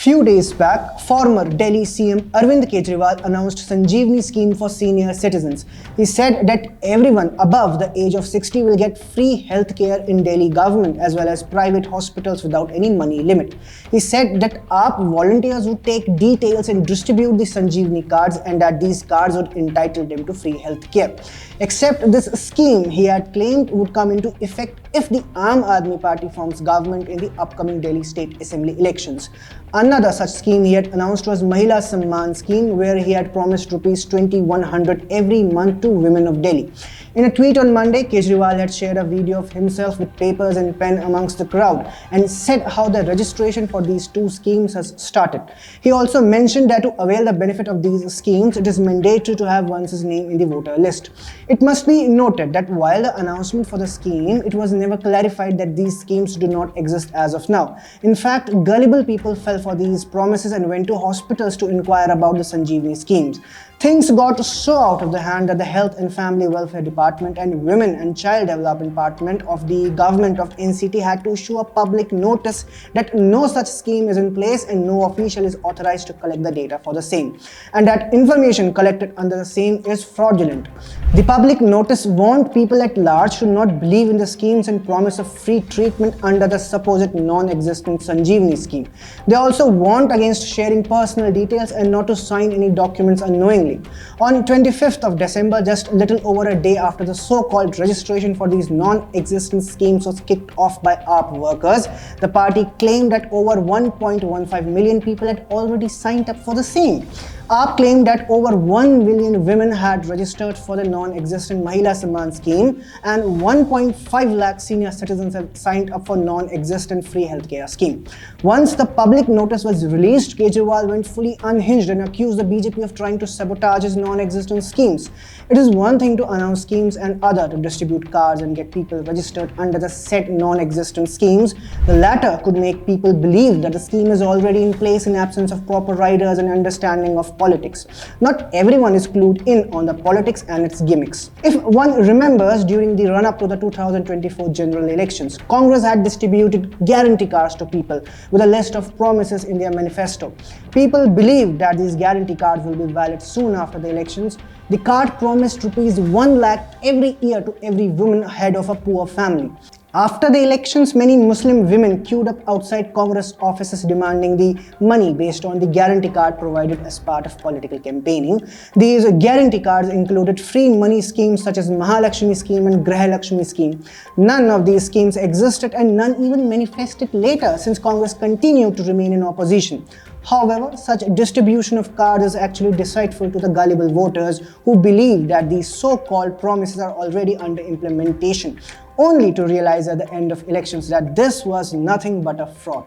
Few days back, former Delhi CM Arvind Kejriwal announced Sanjeevani scheme for senior citizens. He said that everyone above the age of 60 will get free healthcare in Delhi government as well as private hospitals without any money limit. He said that AAP volunteers would take details and distribute the Sanjeevani cards and that these cards would entitle them to free healthcare. Except this scheme, he had claimed, would come into effect if the Aam Aadmi Party forms government in the upcoming Delhi State Assembly elections. Another such scheme he had announced was Mahila Samman Scheme, where he had promised Rs 2,100 every month to women of Delhi. In a tweet on Monday, Kejriwal had shared a video of himself with papers and pen amongst the crowd and said how the registration for these two schemes has started. He also mentioned that to avail the benefit of these schemes, it is mandatory to have one's name in the voter list. It must be noted that while the announcement for the scheme, it was never clarified that these schemes do not exist as of now. In fact, gullible people fell for these promises and went to hospitals to inquire about the Sanjeevani schemes. Things got so out of the hand that the Health and Family Welfare Department and Women and Child Development Department of the government of NCT had to issue a public notice that no such scheme is in place and no official is authorized to collect the data for the same, and that information collected under the same is fraudulent. The public notice warned people at large to not believe in the schemes and promise of free treatment under the supposed non-existent Sanjeevani scheme. They also warned against sharing personal details and not to sign any documents unknowingly. On 25th of December, just a little over a day after the so-called registration for these non-existent schemes was kicked off by AAP workers, the party claimed that over 1.15 million people had already signed up for the same. AAP claimed that over 1 million women had registered for the non-existent Mahila Samman Scheme and 1.5 lakh senior citizens have signed up for non-existent free healthcare scheme. Once the public notice was released, Kejriwal went fully unhinged and accused the BJP of trying to sabotage his non-existent schemes. It is one thing to announce schemes and other to distribute cards and get people registered under the said non-existent schemes. The latter could make people believe that the scheme is already in place in absence of proper riders and understanding of politics. Not everyone is clued in on the politics and its gimmicks. If one remembers, during the run-up to the 2024 general elections, Congress had distributed guarantee cards to people with a list of promises in their manifesto. People believed that these guarantee cards will be valid soon after the elections. The card promised Rs 1 lakh every year to every woman head of a poor family. After the elections, many Muslim women queued up outside Congress offices demanding the money based on the guarantee card provided as part of political campaigning. These guarantee cards included free money schemes such as Mahalakshmi Scheme and Grahalakshmi Scheme. None of these schemes existed and none even manifested later since Congress continued to remain in opposition. However, such distribution of cards is actually deceitful to the gullible voters who believe that these so-called promises are already under implementation, only to realize at the end of elections that this was nothing but a fraud.